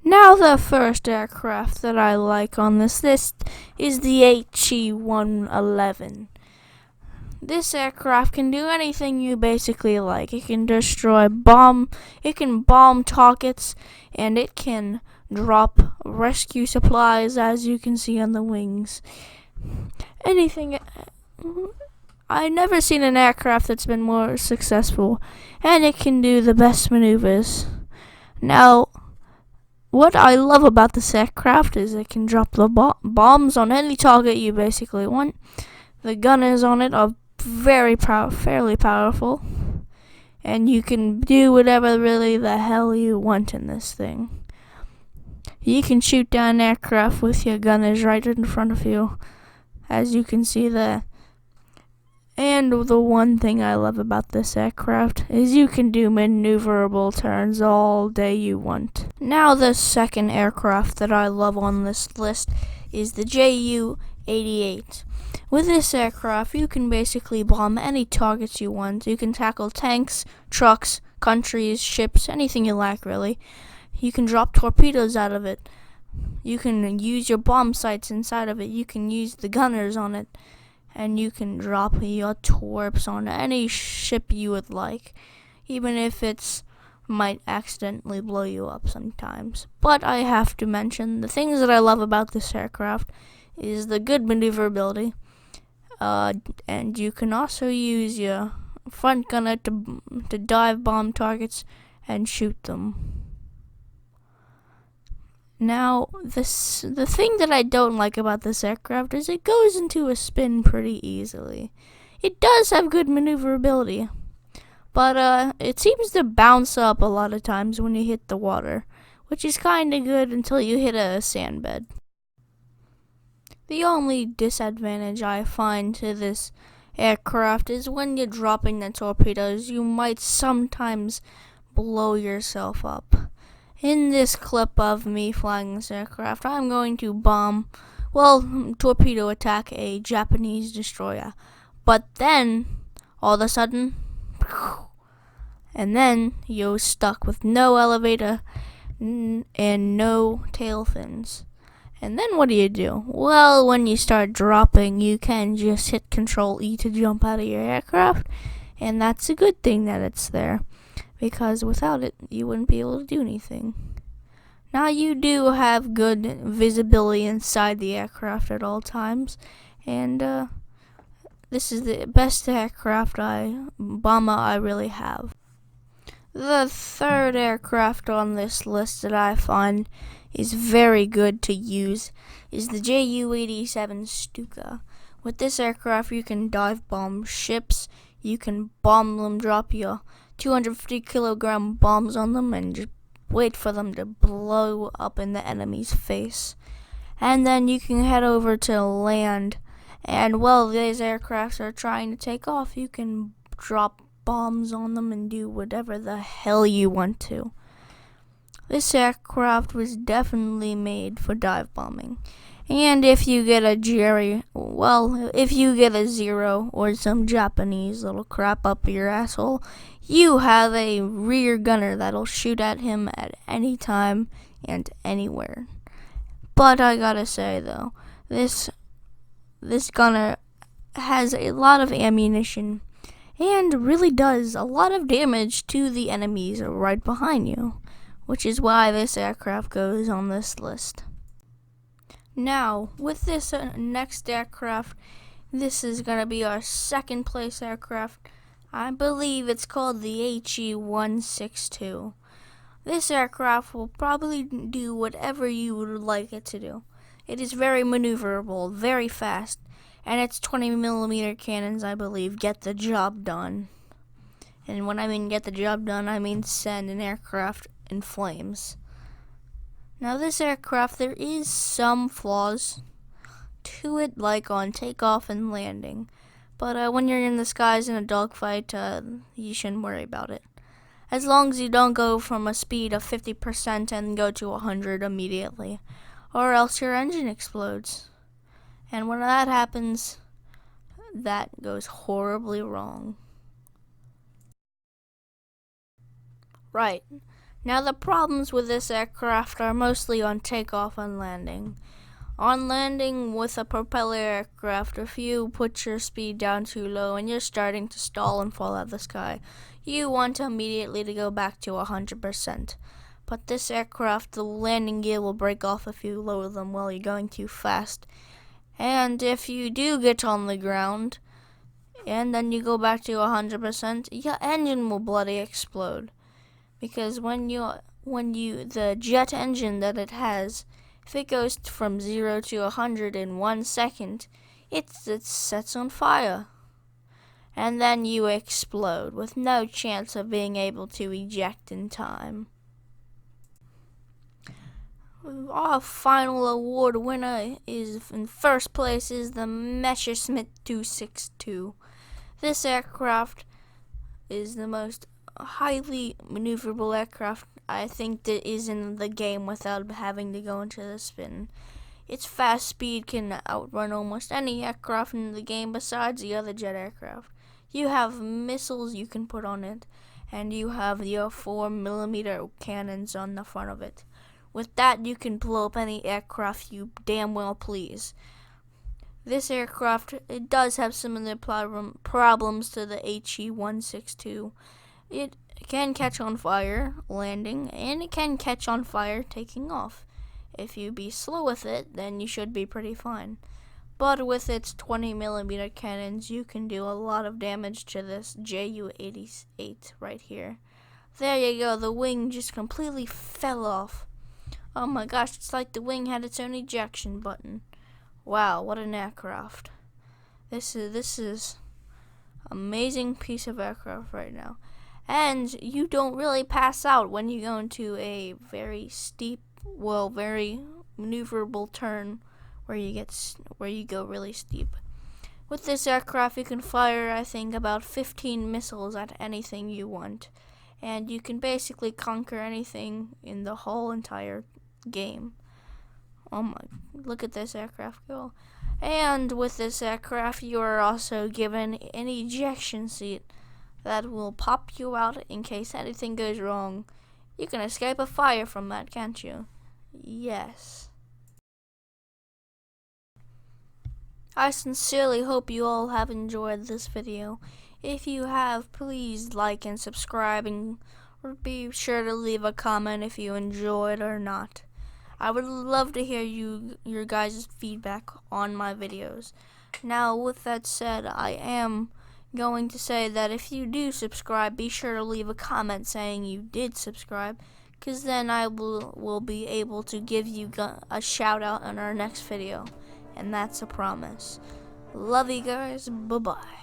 Now the first aircraft that I like on this list is the HE-111. This aircraft can do anything you basically like. It can it can bomb targets, and it can drop rescue supplies, as you can see on the wings. Anything. I've never seen an aircraft that's been more successful, and it can do the best maneuvers. Now, what I love about this aircraft is it can drop the bombs on any target you basically want. The gunners on it are fairly powerful, and you can do whatever really the hell you want in this thing. You can shoot down aircraft with your gunners right in front of you, as you can see there. And the one thing I love about this aircraft is you can do maneuverable turns all day you want. Now the second aircraft that I love on this list is the Ju-88. With this aircraft, you can basically bomb any targets you want. You can tackle tanks, trucks, countries, ships, anything you like really. You can drop torpedoes out of it. You can use your bomb sights inside of it. You can use the gunners on it. And you can drop your torps on any ship you would like, even if it might accidentally blow you up sometimes. But I have to mention the things that I love about this aircraft is the good maneuverability, and you can also use your front gunner to dive bomb targets and shoot them. Now, the thing that I don't like about this aircraft is it goes into a spin pretty easily. It does have good maneuverability, but it seems to bounce up a lot of times when you hit the water, which is kinda good until you hit a sandbed. The only disadvantage I find to this aircraft is when you're dropping the torpedoes, you might sometimes blow yourself up. In this clip of me flying this aircraft, I'm going to torpedo attack a Japanese destroyer. But then, all of a sudden, and then you're stuck with no elevator and no tail fins. And then what do? Well, when you start dropping, you can just hit Control E to jump out of your aircraft, and that's a good thing that it's there, because without it, you wouldn't be able to do anything. Now, you do have good visibility inside the aircraft at all times, and this is the best bomber I really have. The third aircraft on this list that I find is very good to use is the Ju-87 Stuka. With this aircraft, you can dive bomb ships, you can bomb them, drop your 250 kilogram bombs on them, and just wait for them to blow up in the enemy's face. And then you can head over to land, and while these aircrafts are trying to take off, you can drop bombs on them and do whatever the hell you want to. This aircraft was definitely made for dive bombing. And if you get a zero or some Japanese little crap up your asshole, you have a rear gunner that'll shoot at him at any time and anywhere. But I gotta say though, this gunner has a lot of ammunition and really does a lot of damage to the enemies right behind you, which is why this aircraft goes on this list. Now, with this next aircraft, this is going to be our second place aircraft. I believe it's called the HE-162. This aircraft will probably do whatever you would like it to do. It is very maneuverable, very fast, and its 20mm cannons, I believe, get the job done. And when I mean get the job done, I mean send an aircraft in flames. Now, this aircraft, there is some flaws to it, like on takeoff and landing. But when you're in the skies in a dogfight, you shouldn't worry about it. As long as you don't go from a speed of 50% and go to 100 immediately, or else your engine explodes. And when that happens, that goes horribly wrong. Right. Now the problems with this aircraft are mostly on takeoff and landing. On landing with a propeller aircraft, if you put your speed down too low and you're starting to stall and fall out of the sky, you want immediately to go back to 100%. But this aircraft, the landing gear will break off if you lower them while you're going too fast. And if you do get on the ground, and then you go back to 100%, your engine will bloody explode. Because the jet engine that it has, if it goes from 0 to 100 in 1 second, it sets on fire. And then you explode with no chance of being able to eject in time. Our final award winner is in first place is the Messerschmitt 262. This aircraft is the most highly maneuverable aircraft I think that is in the game without having to go into the spin. Its fast speed can outrun almost any aircraft in the game besides the other jet aircraft. You have missiles you can put on it, and you have your 4mm cannons on the front of it. With that, you can blow up any aircraft you damn well please. This aircraft, it does have similar problems to the HE-162. It can catch on fire landing, and it can catch on fire taking off. If you be slow with it, then you should be pretty fine. But with its 20mm cannons, you can do a lot of damage to this Ju-88 right here. There you go, the wing just completely fell off. Oh my gosh, it's like the wing had its own ejection button. Wow, what an aircraft. This is amazing piece of aircraft right now. And you don't really pass out when you go into a very steep, very maneuverable turn where you go really steep. With this aircraft, you can fire, I think, about 15 missiles at anything you want. And you can basically conquer anything in the whole entire game. Oh my, look at this aircraft go. And with this aircraft, you are also given an ejection seat that will pop you out in case anything goes wrong. You can escape a fire from that, can't you? Yes. I sincerely hope you all have enjoyed this video. If you have, please like and subscribe, and be sure to leave a comment if you enjoyed or not. I would love to hear your guys' feedback on my videos. Now, with that said, I am going to say that if you do subscribe, be sure to leave a comment saying you did subscribe, because then I will be able to give you a shout out in our next video, and that's a promise. Love you guys. Bye bye.